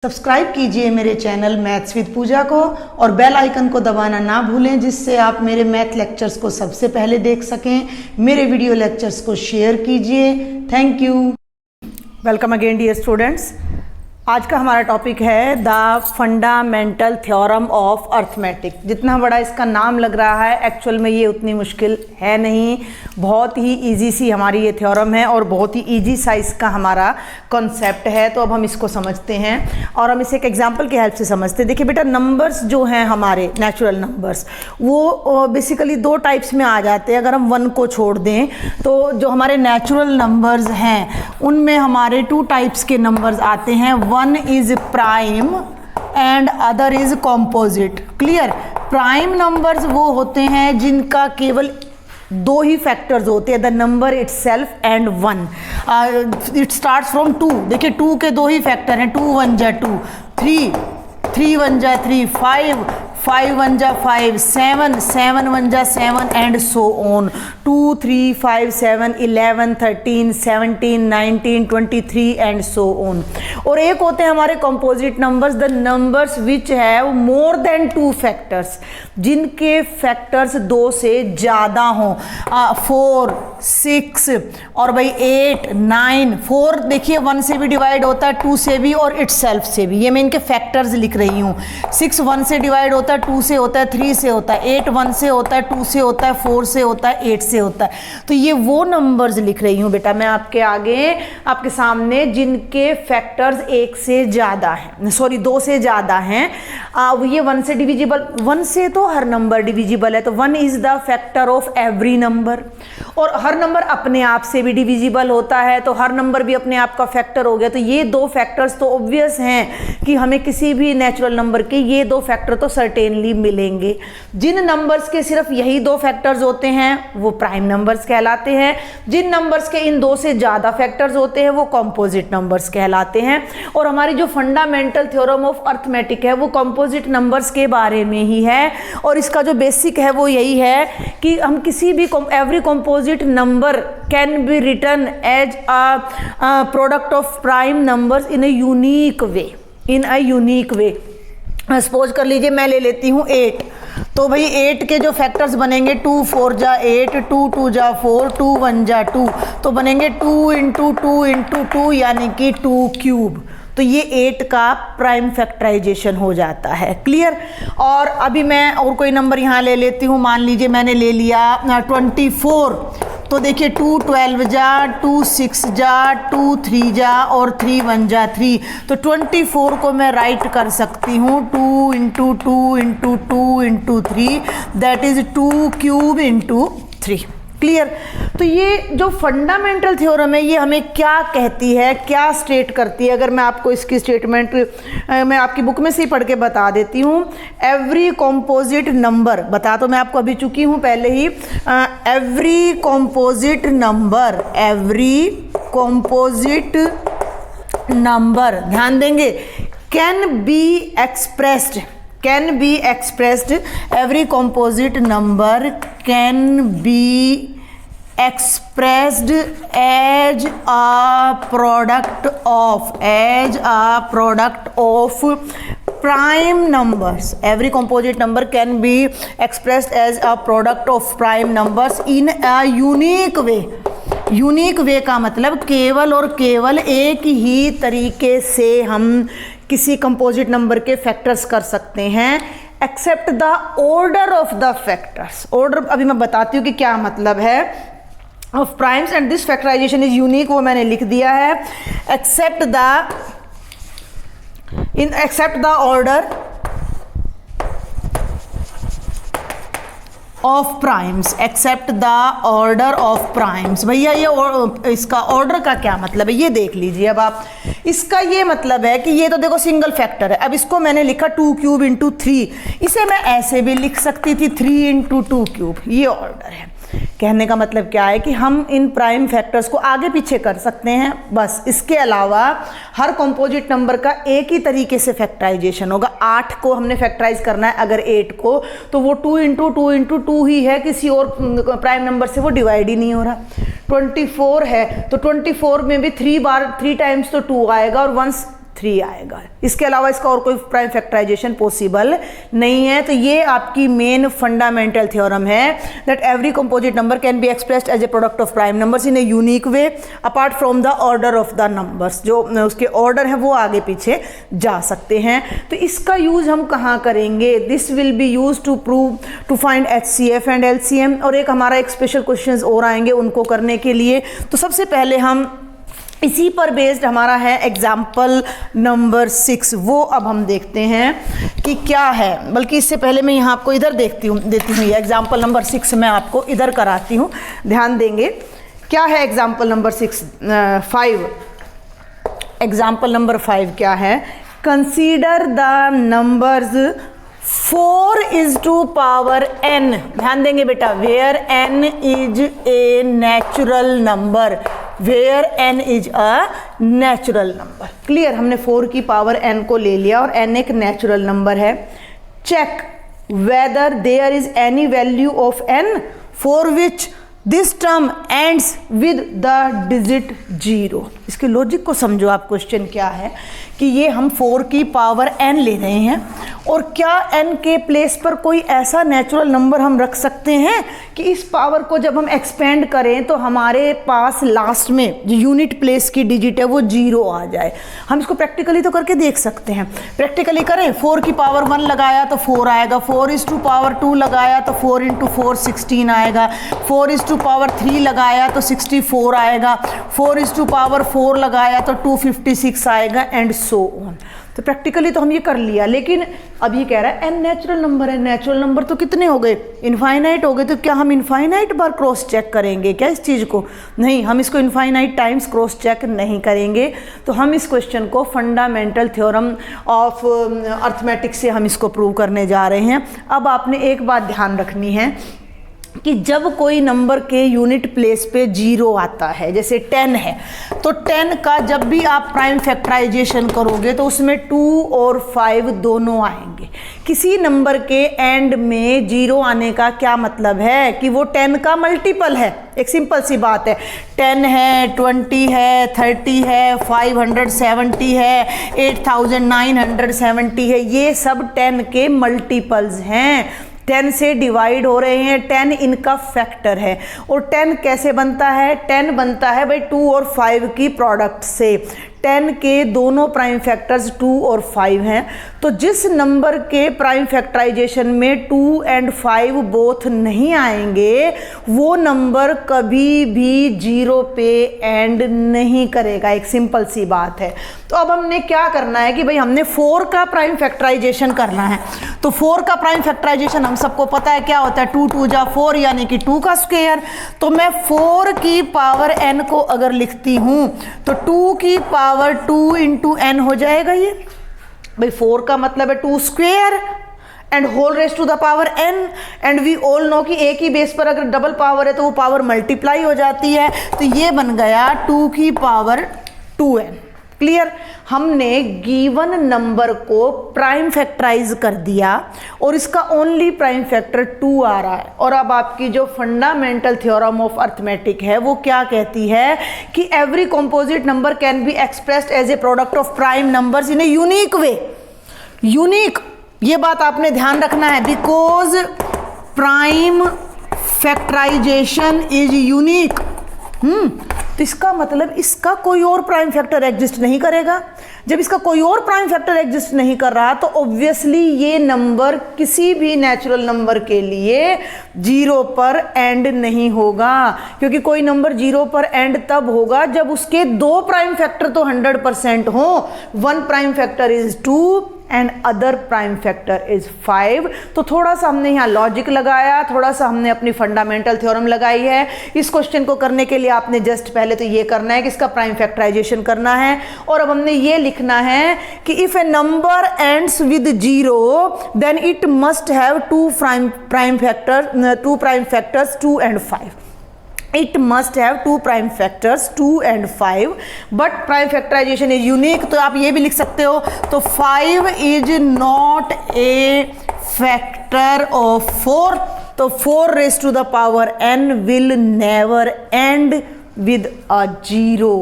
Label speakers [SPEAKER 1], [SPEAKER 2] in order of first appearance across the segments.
[SPEAKER 1] Subscribe कीजिए मेरे channel maths with पूजा को और बेल आइकन को दबाना ना भूलें, जिससे आप मेरे मैथ लेक्चर्स को सबसे पहले देख सकें। मेरे वीडियो लेक्चर्स को शेयर कीजिए। Thank you. Welcome again dear students. आज का हमारा टॉपिक है the fundamental theorem of arithmetic. जितना बड़ा इसका नाम लग रहा है, एक्चुअल में ये उतनी मुश्किल है नहीं। बहुत ही इजी सी हमारी ये थ्योरम है और बहुत ही इजी सा इसका हमारा कॉन्सेप्ट है। तो अब हम इसको समझते हैं और हम इसे एक एग्जांपल की हेल्प से समझते हैं। देखिए बेटा, नंबर्स जो हैं हमारे नेचुरल नंबर्स, वो बेसिकली दो टाइप्स में आ जाते हैं। अगर हम 1 को छोड़ दें तो जो हमारे नेचुरल नंबर्स हैं उनमें हमारे 2 टाइप्स के नंबर्स आते हैं। One is prime and other is composite. Clear? Prime numbers वो होते हैं जिनका केवल 2 ही फैक्टर्स होते हैं, the number itself and 1। It starts from 2। देखिए 2 के 2 ही फैक्टर हैं, 2 1 जा 2, 3 1 जा 3, 5 1 जा 5, 7 1 जा 7 and so on. 2 3 5 7 11 13 17 19 23 and so on. और एक होते हैं हमारे composite numbers, the numbers which have more than 2 factors, जिनके फैक्टर्स 2 से ज़्यादा हों। 4 6 और भाई 8 9। 4 देखिए 1 से भी डिवाइड होता है, 2 से भी और इटसेल्फ से भी। ये मैं इनके फैक्टर्स लिख रही हूँ। 6 1 से डिवाइड होता है, 2 से होता है, 3 से होता है। 8 1 से होता है, 2 से होता है, 4 से होता है, 8 से होता है। तो ये वो नंबर्स लिख रही हूँ बेटा मैं आपके आगे, आपके सामने, जिनके फैक्टर्स 1 से ज़्यादा हैं, सॉरी 2 से ज़्यादा हैं। ये 1 से डिविजिबल, 1 से तो हर नंबर डिविजिबल है, तो 1 is the factor of every number. और हर नंबर अपने आप से भी डिविजिबल होता है, तो हर नंबर भी अपने आप का फैक्टर हो गया। तो ये 2 फैक्टर्स तो ऑब्वियस हैं कि हमें किसी भी नेचुरल नंबर के ये 2 फैक्टर तो सर्टेनली मिलेंगे। जिन नंबर्स के सिर्फ यही 2 फैक्टर्स होते हैं वो प्राइम नंबर्स कहलाते हैं। जिन नंबर्स के इन 2 से ज़्यादा फैक्टर्स होते हैं वो कंपोजिट नंबर्स कहलाते हैं। और हमारी जो फंडामेंटल थ्योरम ऑफ अर्थमेटिक है वो कंपोजिट नंबर्स के बारे में ही है। और इसका जो बेसिक है वो यही है कि हम किसी भी every composite number can be written as a product of prime numbers in a unique way. Suppose कर लीजिए मैं ले लेती हूँ 8, तो भाई 8 के जो फैक्टर्स बनेंगे 2 4 जा 8, 2 2 जा 4, 2 1 जा 2, तो बनेंगे 2 × 2 × 2 यानी कि 2 क्यूब। तो ये 8 का प्राइम फैक्टराइजेशन हो जाता है। क्लियर? और अभी मैं और कोई नंबर यहाँ ले लेती हूँ। मान लीजिए मैंने ले लिया 24, तो देखिए 2 12 जा, 2 6 जा, 2 3 जा और 3 1 जा 3। तो 24 को मैं राइट कर सकती हूँ 2 × 2 × 2 × 3, दैट इज 2 क्यूब × 3। क्लियर? तो ये जो फंडामेंटल थ्योरम है ये हमें क्या कहती है, क्या स्टेट करती है? अगर मैं आपको इसकी स्टेटमेंट मैं आपकी बुक में से ही पढ़ के बता देती हूँ। एवरी कॉम्पोजिट नंबर, बता तो मैं आपको अभी चुकी हूँ पहले ही। एवरी कॉम्पोजिट नंबर, ध्यान देंगे, can be expressed, every composite number can be expressed as a product of prime numbers. Every composite number can be expressed as a product of prime numbers in a unique way. Unique way का मतलब केवल और केवल एक ही तरीके से हम किसी कंपोजिट नंबर के फैक्टर्स कर सकते हैं, except the order of the factors. Order अभी मैं बताती हूँ कि क्या मतलब है of primes and this factorization is unique, वो मैंने लिख दिया है। Except the order of primes, except the order of primes. भैया ये इसका ऑर्डर का क्या मतलब है ये देख लीजिए। अब आप इसका ये मतलब है कि ये तो देखो सिंगल फैक्टर है। अब इसको मैंने लिखा 2 क्यूब × 3, इसे मैं ऐसे भी लिख सकती थी 3 × 2 क्यूब। ये ऑर्डर है। कहने का मतलब क्या है कि हम इन प्राइम फैक्टर्स को आगे पीछे कर सकते हैं बस। इसके अलावा हर कंपोजिट नंबर का एक ही तरीके से फैक्टराइजेशन होगा। 8 को हमने फैक्टराइज करना है अगर 8 को, तो वो 2 × 2 × 2 ही है, किसी और प्राइम नंबर से वो डिवाइड ही नहीं हो रहा। 24 है तो 24 में भी 3 टाइम्स तो 2 आएगा और वंस 3 आएगा। इसके अलावा इसका और कोई प्राइम फैक्टराइजेशन पॉसिबल नहीं है। तो ये आपकी मेन फंडामेंटल थ्योरम है that every composite number can be expressed as a product of prime numbers in a unique way apart from the order of the numbers. जो उसके ऑर्डर है वो आगे पीछे जा सकते हैं। तो इसका यूज हम कहाँ करेंगे? This will be use to prove to find HCF and LCM। और एक हमारा एक स्पेशल क्वेश्चन और आएंगे उनको करने के लिए। तो सबसे पहले हम इसी पर बेस्ड हमारा है एग्जाम्पल नंबर 6, वो अब हम देखते हैं कि क्या है। बल्कि इससे पहले मैं यहाँ आपको इधर देती हूँ ये एग्जाम्पल नंबर 6 मैं आपको इधर कराती हूँ, ध्यान देंगे। क्या है एग्जाम्पल नंबर 5? एग्जाम्पल नंबर 5 क्या है? Consider the numbers 4 is to power n। ध्यान देंगे बेटा, where n is a natural number, where n is a natural number. Clear? हमने 4 की पावर n को ले लिया और n एक नेचुरल नंबर है। Check whether there is any value of n for which this term ends with the digit 0। इसके logic को समझो आप। क्वेश्चन क्या है कि ये हम 4 की पावर n ले रहे हैं और क्या n के प्लेस पर कोई ऐसा नेचुरल नंबर हम रख सकते हैं कि इस पावर को जब हम एक्सपेंड करें तो हमारे पास लास्ट में जो यूनिट प्लेस की डिजिट है वो 0 आ जाए। हम इसको प्रैक्टिकली तो करके देख सकते हैं। प्रैक्टिकली करें, 4 की पावर 1 लगाया तो 4 आएगा, 4 is to पावर 2 लगाया तो 4 into 4 16 आएगा, 4 is to पावर 3 लगाया तो 64 आएगा, 4 is to पावर 4 लगाया तो 256 आएगा एंड सो ऑन। तो प्रैक्टिकली तो हम ये कर लिया, लेकिन अब ये कह रहा है n नेचुरल नंबर है। नेचुरल नंबर तो कितने हो गए? इनफाइनाइट हो गए। तो क्या हम इनफाइनाइट बार क्रॉस चेक करेंगे क्या इस चीज़ को? नहीं, हम इसको इनफाइनाइट टाइम्स क्रॉस चेक नहीं करेंगे। तो हम इस क्वेश्चन को फंडामेंटल थ्योरम ऑफ अर्थमेटिक्स से हम इसको प्रूव करने जा रहे हैं। अब आपने एक बात ध्यान रखनी है कि जब कोई नंबर के यूनिट प्लेस पे 0 आता है, जैसे 10 है, तो 10 का जब भी आप प्राइम फैक्टराइजेशन करोगे तो उसमें 2 और 5 दोनों आएंगे। किसी नंबर के एंड में 0 आने का क्या मतलब है कि वो 10 का मल्टीपल है। एक सिंपल सी बात है, 10 है, 20 है, 30 है, 570 है, 8970 है, ये सब 10 के मल्टीपल्स हैं। 10 से डिवाइड हो रहे हैं, 10 इनका फैक्टर है। और 10 कैसे बनता है? 10 बनता है भाई 2 और 5 की प्रोडक्ट से। 10 के दोनों प्राइम फैक्टर्स 2 और 5 हैं। तो जिस नंबर के प्राइम फैक्टराइजेशन में 2 एंड 5 बोथ नहीं आएंगे वो नंबर कभी भी 0 पे एंड नहीं करेगा। एक सिंपल सी बात है। तो अब हमने क्या करना है कि भाई हमने 4 का प्राइम फैक्टराइजेशन करना है। तो 4 का प्राइम फैक्टराइजेशन हम सबको पता है क्या होता है, 2 2 जा 4 यानी कि 2 का स्क्वायर। तो मैं 4 की पावर n को अगर लिखती हूँ तो 2 की पावर 2 इंटू n हो जाएगा। ये भाई 4 का मतलब है 2 square and whole rest to the power n। And we all know कि एक ही बेस पर अगर डबल पावर है तो वो पावर मल्टीप्लाई हो जाती है। तो ये बन गया 2 की पावर 2n। क्लियर? हमने गिवन नंबर को प्राइम फैक्टराइज कर दिया और इसका ओनली प्राइम फैक्टर 2 आ रहा है। और अब आपकी जो फंडामेंटल थ्योरम ऑफ अर्थमेटिक है वो क्या कहती है कि every composite number can be expressed as a product of prime numbers in a unique way. Unique, ये बात आपने ध्यान रखना है, because prime factorization is unique. तो इसका मतलब इसका कोई और प्राइम फैक्टर एग्जिस्ट नहीं करेगा। जब इसका कोई और प्राइम फैक्टर एग्जिस्ट नहीं कर रहा तो ऑब्वियसली ये नंबर किसी भी नेचुरल नंबर के लिए 0 पर एंड नहीं होगा, क्योंकि कोई नंबर 0 पर एंड तब होगा जब उसके 2 प्राइम फैक्टर तो 100% हो। 1 prime factor is 2 and other prime factor is 5। तो थोड़ा सा हमने यहाँ लॉजिक लगाया, थोड़ा सा हमने अपनी फंडामेंटल थ्योरम लगाई है। इस क्वेश्चन को करने के लिए आपने जस्ट पहले तो ये करना है कि इसका प्राइम फैक्टराइजेशन करना है। और अब हमने ये लिखना है कि if a number ends with 0 then it must have 2 prime factors 2 and 5। It must have 2 prime factors 2 and 5, but prime factorization is unique। तो आप ये भी लिख सकते हो, तो 5 is not a factor of 4। तो 4 raised to the power n will never end with a 0।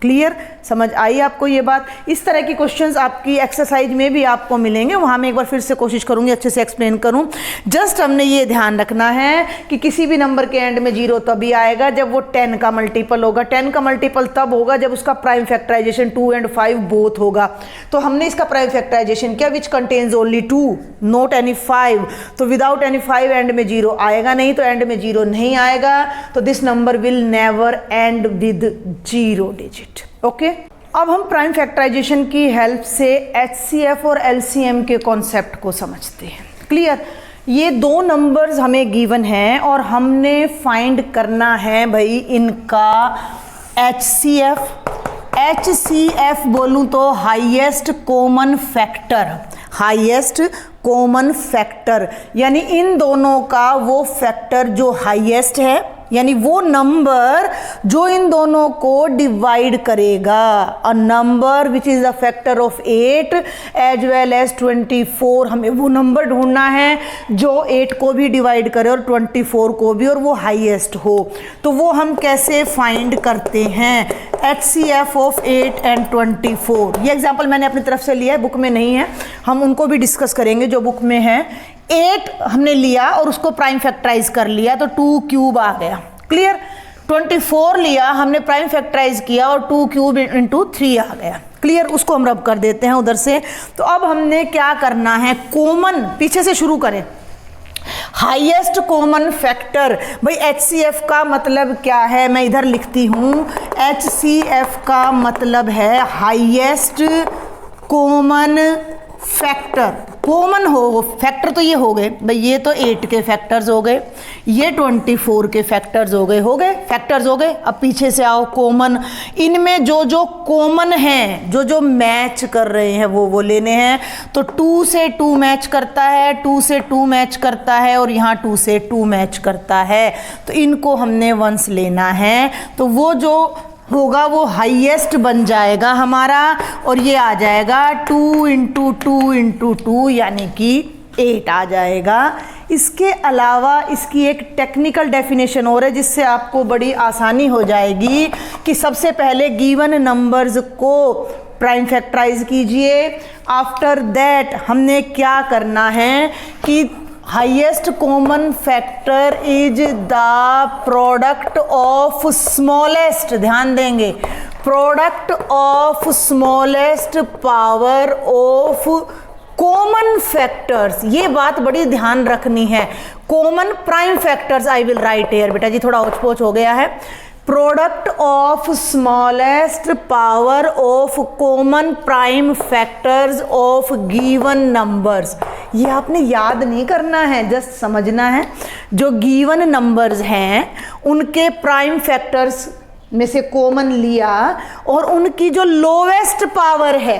[SPEAKER 1] Clear? समझ आई आपको ये बात? इस तरह की क्वेश्चंस आपकी एक्सरसाइज में भी आपको मिलेंगे, वहाँ मैं एक बार फिर से कोशिश करूँगी अच्छे से एक्सप्लेन करूँ। जस्ट हमने ये ध्यान रखना है कि किसी भी नंबर के एंड में 0 तभी आएगा जब वो 10 का मल्टीपल होगा। 10 का मल्टीपल तब होगा जब उसका प्राइम फैक्टराइजेशन 2 and 5 बोथ होगा। तो हमने इसका प्राइम फैक्टराइजेशन किया which contains only 2 not any 5, तो विदाउट एनी 5 एंड में 0 आएगा नहीं, तो एंड में 0 नहीं आएगा, तो this number will never and with 0 digit. Okay, अब हम प्राइम फैक्टराइजेशन की हेल्प से HCF और LCM के कॉन्सेप्ट को समझते हैं। क्लियर? ये दो नंबर्स हमें गिवन हैं और हमने फाइंड करना है भाई इनका HCF बोलूं तो highest common factor, highest common factor, यानी इन दोनों का वो फैक्टर जो हाईएस्ट है, यानी वो नंबर जो इन दोनों को डिवाइड करेगा। A number which is the factor of 8 as well as 24, हमें वो नंबर ढूंढना है जो 8 को भी डिवाइड करे और 24 को भी, और वो हाईएस्ट हो। तो वो हम कैसे फाइंड करते हैं? HCF of 8 and 24। ये एग्जाम्पल मैंने अपनी तरफ से लिया है, बुक में नहीं है, हम उनको भी डिस्कस करेंगे जो बुक में है। 8 हमने लिया और उसको प्राइम फैक्टराइज कर लिया तो 2 क्यूब आ गया। क्लियर? 24 लिया हमने प्राइम फैक्टराइज किया और 2 क्यूब इंटू 3 आ गया। क्लियर? उसको हम रब कर देते हैं उधर से। तो अब हमने क्या करना है? कॉमन, पीछे से शुरू करें, हाईएस्ट कॉमन फैक्टर। भाई HCF का मतलब क्या है? मैं इधर लिखती हूं, HCF का मतलब है हाईएस्ट कॉमन फैक्टर। कॉमन हो फैक्टर तो ये हो गए भाई, ये तो 8 के फैक्टर्स हो गए, ये 24 के फैक्टर्स हो गए, फैक्टर्स हो गए। अब पीछे से आओ, कॉमन, इनमें जो जो कॉमन हैं, जो जो मैच कर रहे हैं वो लेने हैं। तो 2 से 2 मैच करता है, 2 से 2 मैच करता है, और यहाँ 2 से 2 मैच करता है, तो इनको हमने वंस लेना है। तो वो जो होगा वो हाईएस्ट बन जाएगा हमारा, और ये आ जाएगा 2 इंटू 2 इंटू 2 यानी कि 8 आ जाएगा। इसके अलावा इसकी एक टेक्निकल डेफिनेशन और है जिससे आपको बड़ी आसानी हो जाएगी कि सबसे पहले गिवन नंबर्स को प्राइम फैक्टराइज कीजिए। आफ्टर दैट हमने क्या करना है कि highest common factor is the product of smallest, ध्यान देंगे, product of smallest power of common factors. ये बात बड़ी ध्यान रखनी है। Common prime factors I will write here, बेटा जी थोड़ा ओच पोच हो गया है। Product of smallest power of common prime factors of given numbers. ये आपने याद नहीं करना है, जस्ट समझना है। जो गिवन नंबर्स हैं उनके प्राइम फैक्टर्स में से कॉमन लिया और उनकी जो लोवेस्ट पावर है,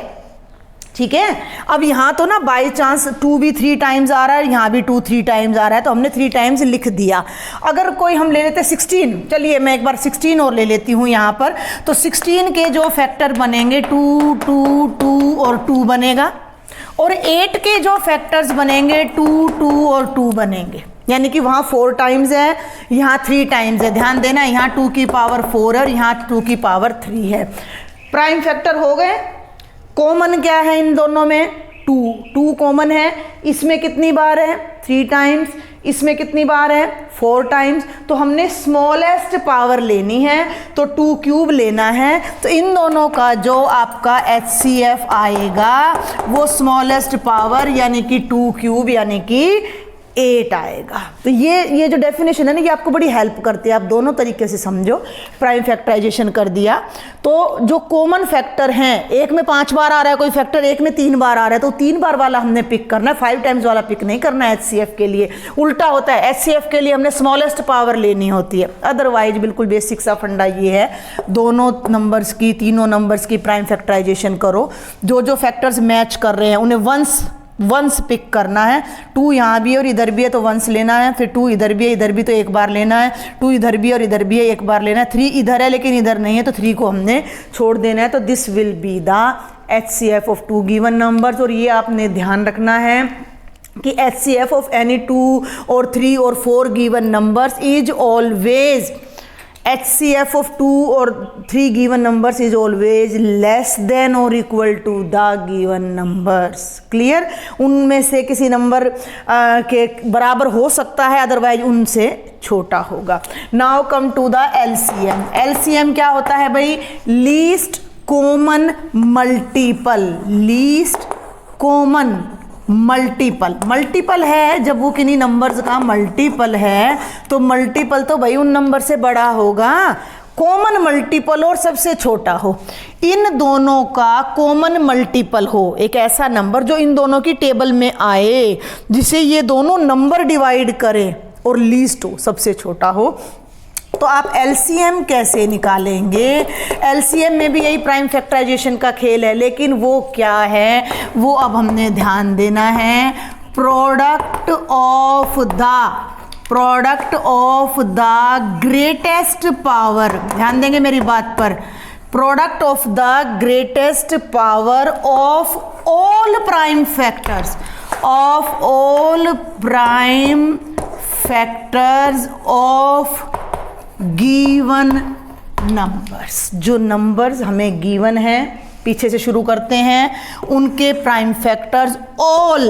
[SPEAKER 1] ठीक है। अब यहाँ तो ना बाई चांस 2 भी 3 टाइम्स आ रहा है, यहाँ भी 2 3 टाइम्स आ रहा है, तो हमने 3 टाइम्स लिख दिया। अगर कोई हम ले लेते 16, चलिए मैं एक बार 16 और ले लेती हूँ यहाँ पर। तो 16 के जो फैक्टर बनेंगे 2 2 2 और 2 बनेगा, और 8 के जो फैक्टर्स बनेंगे 2 2 और 2 बनेंगे, यानी कि वहाँ 4 टाइम्स है, यहाँ 3 टाइम्स है। ध्यान देना, यहाँ 2 की पावर 4 और यहाँ 2 की पावर 3 है। प्राइम फैक्टर हो गए। कॉमन क्या है इन दोनों में? 2 कॉमन है। इसमें कितनी बार है? 3 टाइम्स। इसमें कितनी बार है? 4 टाइम्स। तो हमने स्मॉलेस्ट पावर लेनी है, तो 2 क्यूब लेना है। तो इन दोनों का जो आपका HCF आएगा वो स्मॉलेस्ट पावर यानी कि 2 क्यूब यानी कि 8 आएगा। तो ये जो डेफिनेशन है ना, ये आपको बड़ी हेल्प करती है। आप दोनों तरीके से समझो। प्राइम फैक्टराइजेशन कर दिया, तो जो कॉमन फैक्टर हैं, एक में 5 बार आ रहा है कोई फैक्टर, एक में 3 बार आ रहा है, तो 3 बार वाला हमने पिक करना है, 5 टाइम्स वाला पिक नहीं करना है। HCF के लिए उल्टा होता है, HCF के लिए हमने स्मॉलेस्ट पावर लेनी होती है। अदरवाइज बिल्कुल बेसिक सा फंडा ये है, दोनों नंबर्स की, तीनों नंबर्स की प्राइम फैक्टराइजेशन करो। जो जो फैक्टर्स मैच कर रहे हैं उन्हें वंस पिक करना है। 2 यहाँ भी और इधर भी है तो वंस लेना है, फिर 2 इधर भी है, इधर भी तो एक बार लेना है, 2 इधर भी और इधर भी है, एक बार लेना है। 3 इधर है लेकिन इधर नहीं है, तो 3 को हमने छोड़ देना है। तो this will be the HCF of 2 given numbers. और ये आपने ध्यान रखना है कि HCF ऑफ एनी 2 और 3 और 4 given numbers is always HCF of 2 or 3 given numbers is always less than or equal to the given numbers. Clear? उनमें से किसी नंबर के बराबर हो सकता है, अदरवाइज उनसे छोटा होगा. Now come to the LCM. LCM क्या होता है भाई? Least common multiple. Least common multiple. Multiple है जब वो किन्हीं नंबर्स का मल्टीपल है, तो मल्टीपल तो भाई उन नंबर से बड़ा होगा. कॉमन मल्टीपल और सबसे छोटा हो. इन दोनों का कॉमन मल्टीपल हो, एक ऐसा नंबर जो इन दोनों की टेबल में आए, जिसे ये दोनों नंबर डिवाइड करें और लीस्ट हो, सबसे छोटा हो. तो आप LCM कैसे निकालेंगे? LCM में भी यही प्राइम फैक्टराइजेशन का खेल है, लेकिन वो क्या है वो अब हमने ध्यान देना है. Product of the greatest power. ध्यान देंगे मेरी बात पर. Product of the greatest power of all prime factors. Of all prime factors of given numbers. जो नंबर्स हमें गिवन है, पीछे से शुरू करते हैं, उनके प्राइम फैक्टर्स ऑल,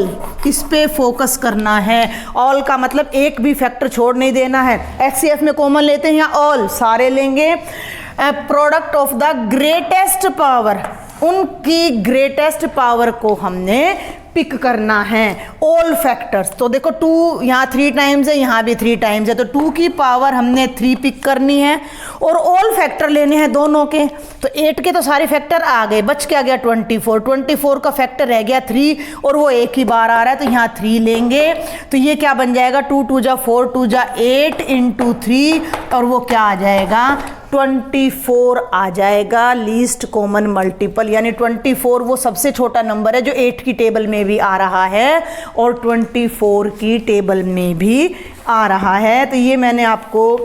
[SPEAKER 1] इस पे फोकस करना है. ऑल का मतलब एक भी फैक्टर छोड़ नहीं देना है. HCF में कॉमन लेते हैं या ऑल, सारे लेंगे. Product of the greatest power, उनकी ग्रेटेस्ट पावर को हमने पिक करना है. ऑल फैक्टर्स, तो देखो 2 यहाँ 3 टाइम्स है, यहाँ भी 3 टाइम्स है, तो 2 की पावर हमने 3 पिक करनी है और ऑल फैक्टर लेने हैं दोनों के. तो 8 के तो सारे फैक्टर आ गए, बच क्या गया 24. 24 का फैक्टर रह गया 3 और वो एक ही बार आ रहा है, तो यहाँ 3 लेंगे. तो ये क्या बन जाएगा? 2 2 जा 4, 2 जा 8 इंटू 3, और वो क्या आ जाएगा? 24 आ जाएगा. लीस्ट कॉमन मल्टीपल, यानी 24 वो सबसे छोटा नंबर है जो 8 की टेबल में भी आ रहा है और 24 की टेबल में भी आ रहा है. तो ये मैंने आपको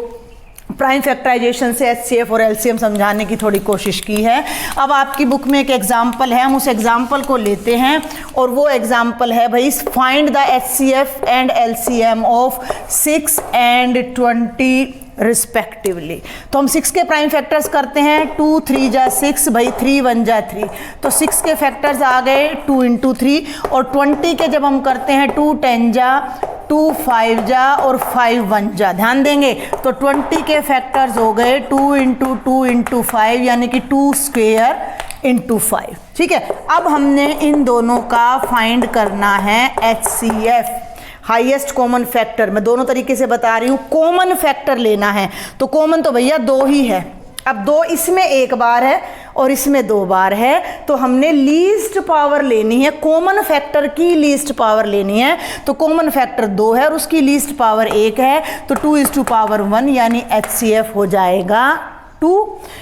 [SPEAKER 1] प्राइम फैक्टराइजेशन से HCF और LCM समझाने की थोड़ी कोशिश की है. अब आपकी बुक में एक एग्जाम्पल है, हम उस एग्जाम्पल को लेते हैं और वो एग्जाम्पल है भाई, find the HCF and LCM of 6 and 20 respectively. तो हम 6 के प्राइम फैक्टर्स करते हैं. 2 3 जा 6 भाई, 3 1 जा 3, तो 6 के फैक्टर्स आ गए 2 इंटू 3. और 20 के जब हम करते हैं 2 10 जा, 2 5 जा और 5 1 जा. ध्यान देंगे तो 20 के फैक्टर्स हो गए 2 इंटू 2 इंटू 5, यानी कि 2 स्क्वेयर इंटू 5. ठीक है. अब हमने इन दोनों का फाइंड करना है HCF, हाईएस्ट कॉमन फैक्टर. मैं दोनों तरीके से बता रही हूँ. कॉमन फैक्टर लेना है, तो कॉमन तो भैया 2 ही है. अब 2 इसमें एक बार है और इसमें 2 बार है, तो हमने लीस्ट पावर लेनी है. कॉमन फैक्टर की लीस्ट पावर लेनी है. तो कॉमन फैक्टर 2 है और उसकी लीस्ट पावर 1 है, तो 2:1, यानी HCF हो जाएगा 2.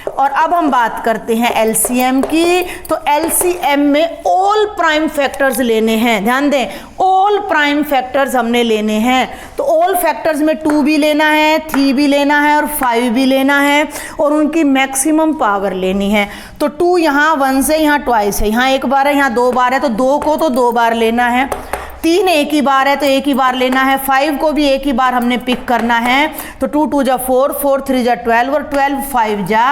[SPEAKER 1] और अब हम बात करते हैं LCM की. तो LCM में ऑल प्राइम फैक्टर्स लेने हैं. ध्यान दें, ऑल प्राइम फैक्टर्स हमने लेने हैं. तो ऑल फैक्टर्स में 2 भी लेना है, 3 भी लेना है और 5 भी लेना है, और उनकी मैक्सिमम पावर लेनी है. तो 2 यहाँ 1 से, यहाँ ट्वाइस है, यहाँ 1 बार है, यहाँ 2 बार है, तो 2 को तो 2 बार लेना है. 3 एक ही बार है तो एक ही बार लेना है. 5 को भी एक ही बार हमने पिक करना है. तो 2 2 जा 4, 4 3 जा 12 और 12 5 जा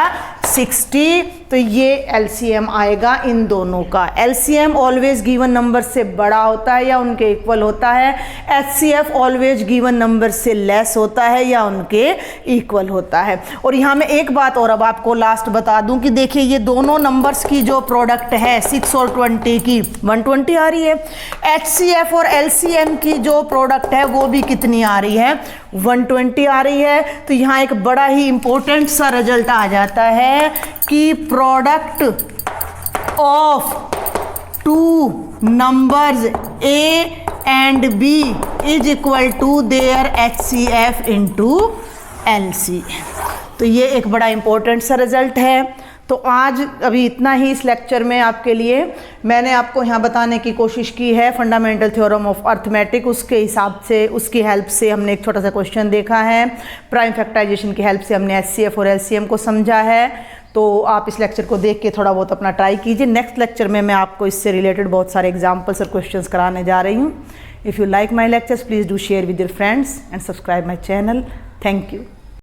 [SPEAKER 1] 60. तो ये LCM आएगा इन दोनों का. LCM ऑलवेज गिवन नंबर से बड़ा होता है या उनके इक्वल होता है. HCF ऑलवेज गिवन नंबर से लेस होता है या उनके इक्वल होता है. और यहाँ मैं एक बात और अब आपको लास्ट बता दूं कि देखिए ये दोनों नंबर्स की जो प्रोडक्ट है 6 और 20 की 120 आ रही है. HCF और LCM की जो प्रोडक्ट है वो भी कितनी आ रही है? 120 आ रही है. तो यहाँ एक बड़ा ही इंपॉर्टेंट सा रिजल्ट आ जाता है कि product of 2 numbers A and B is equal to their HCF into LC. तो ये एक बड़ा इंपॉर्टेंट सा रिजल्ट है. तो आज अभी इतना ही इस लेक्चर में आपके लिए मैंने आपको यहाँ बताने की कोशिश की है फंडामेंटल थ्योरम ऑफ अर्थमेटिक. उसके हिसाब से, उसकी हेल्प से हमने एक छोटा सा क्वेश्चन देखा है. प्राइम फैक्टराइजेशन की हेल्प से हमने HCF और LCM को समझा है. तो आप इस लेक्चर को देख के थोड़ा बहुत अपना ट्राई कीजिए. नेक्स्ट लेक्चर में मैं आपको इससे रिलेटेड बहुत सारे एग्जाम्पल्स और क्वेश्चंस कराने जा रही हूँ. If you like my lectures please do share with your friends and subscribe my channel. Thank you.